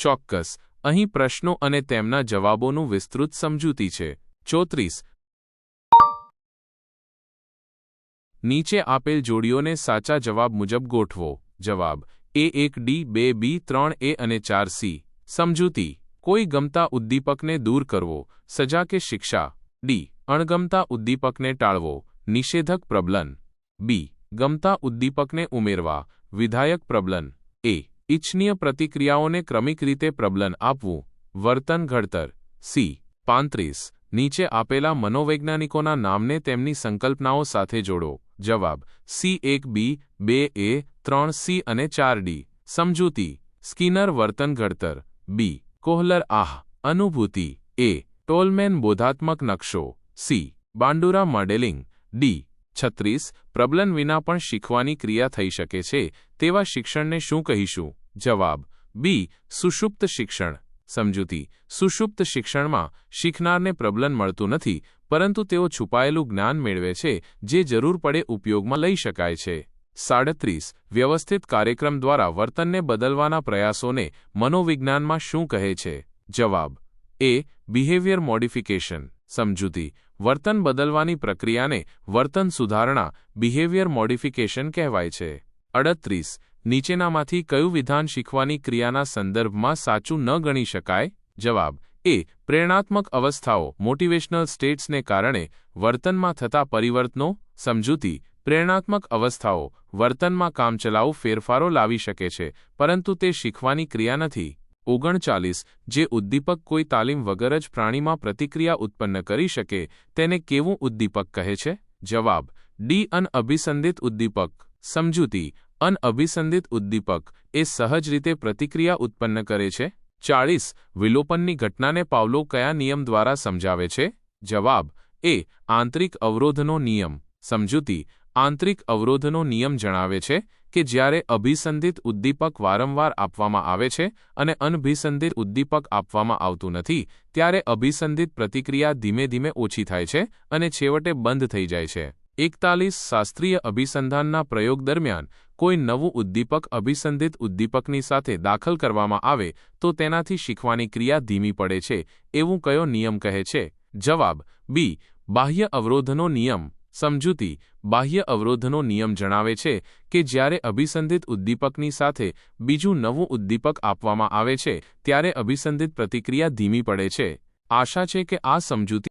ચોક્કસ. અહીં પ્રશ્નો અને તેમના જવાબોનું વિસ્તૃત સમજૂતી છે. 34. નીચે આપેલ જોડીઓને સાચા જવાબ મુજબ ગોઠવો. જવાબ: A1 D 2 B 3 A અને 4 C. સમજૂતી: કોઈ ગમતા ઉદ્દીપકને દૂર કરવો, સજા કે શિક્ષા. D. અણગમતા ઉદ્દીપકને ટાળવો, નિષેધક પ્રબલન. B. ગમતા ઉદ્દીપકને ઉમેરવા, વિધાયક પ્રબલન. A. ઇચ્છનીય પ્રતિક્રિયાઓને ક્રમિક રીતે પ્રબલન આપવું, વર્તન ઘડતર. C. 35. નીચે આપેલા મનોવૈજ્ઞાનિકોના નામને તેમની સંકલ્પનાઓ સાથે જોડો. જવાબ: C1 B 2 A 3 C અને 4 D. સમજૂતી: સ્કિનર વર્તન ઘડતર. B. કોહલર અનુભૂતિ. A. ટોલમેન બોધાત્મક નકશો. C. બાંડુરા મોડેલિંગ. D. 36. પ્રબલન વિના પણ શીખવાની ક્રિયા થઈ શકે છે તેવા શિક્ષણને શું કહીશું? જવાબ: B. સુષુપ્ત શિક્ષણ. સમજૂતી: સુષુપ્ત શિક્ષણમાં શીખનારને પ્રબલન મળતું નથી, પરંતુ તેઓ છુપાયેલું જ્ઞાન મેળવે છે જે જરૂર પડે ઉપયોગમાં લઈ શકાય છે. 37. વ્યવસ્થિત કાર્યક્રમ દ્વારા વર્તનને બદલવાના પ્રયાસોને મનોવિજ્ઞાનમાં શું કહે છે? જવાબ: A. Behaviour modification. સમજૂતી: વર્તન બદલવાની પ્રક્રિયાને વર્તન સુધારણા બિહેવિયર મોડિફિકેશન કહેવાય છે. 38. નીચેનામાંથી કયું વિધાન શીખવાની ક્રિયાના સંદર્ભમાં સાચું ન ગણી શકાય? જવાબ: A. પ્રેરણાત્મક અવસ્થાઓ મોટિવેશનલ સ્ટેટ્સને કારણે વર્તનમાં થતા પરિવર્તનો. સમજૂતી: પ્રેરણાત્મક અવસ્થાઓ વર્તનમાં કામચલાઉ ફેરફારો લાવી શકે છે, પરંતુ તે શીખવાની ક્રિયા નથી. 39. જે ઉદ્દીપક કોઈ તાલીમ વગર જ પ્રાણીમાં પ્રતિક્રિયા ઉત્પન્ન કરી શકે તેને કેવું ઉદ્દીપક કહે છે? જવાબ: D. અનઅભિસંધિત ઉદ્દીપક. સમજૂતી: અનઅભિસંધિત ઉદ્દીપક એ સહજ રીતે પ્રતિક્રિયા ઉત્પન્ન કરે છે. 40. વિલોપનની ઘટનાને પાવલોવ કયા નિયમ દ્વારા સમજાવે છે? જવાબ: A. આંતરિક અવરોધનો નિયમ. સમજૂતી: આંતરિક અવરોધનો નિયમ જણાવે છે કે જ્યારે અભિસંધિત ઉદ્દીપક વારંવાર આપવામાં આવે છે અને અનભિસંધિત ઉદ્દીપક આપવામાં આવતું નથી, ત્યારે અભિસંધિત પ્રતિક્રિયા ધીમે ધીમે ઓછી થાય છે અને છેવટે બંધ થઈ જાય છે. 41. શાસ્ત્રીય અભિસંધાનના પ્રયોગ દરમિયાન કોઈ નવું ઉદ્દીપક અભિસંધિત ઉદ્દીપકની સાથે દાખલ કરવામાં આવે તો તેનાથી શીખવાની ક્રિયા ધીમી પડે છે એવું કયો નિયમ કહે છે? જવાબ: B. બાહ્ય અવરોધનો નિયમ. સમજૂતી: બાહ્ય અવરોધનો નિયમ જણાવે છે કે જ્યારે અભિસંધિત ઉદ્દીપકની સાથે બીજું નવું ઉદ્દીપક આપવામાં આવે છે ત્યારે અભિસંધિત પ્રતિક્રિયા ધીમી પડે છે. આશા છે કે આ સમજૂતી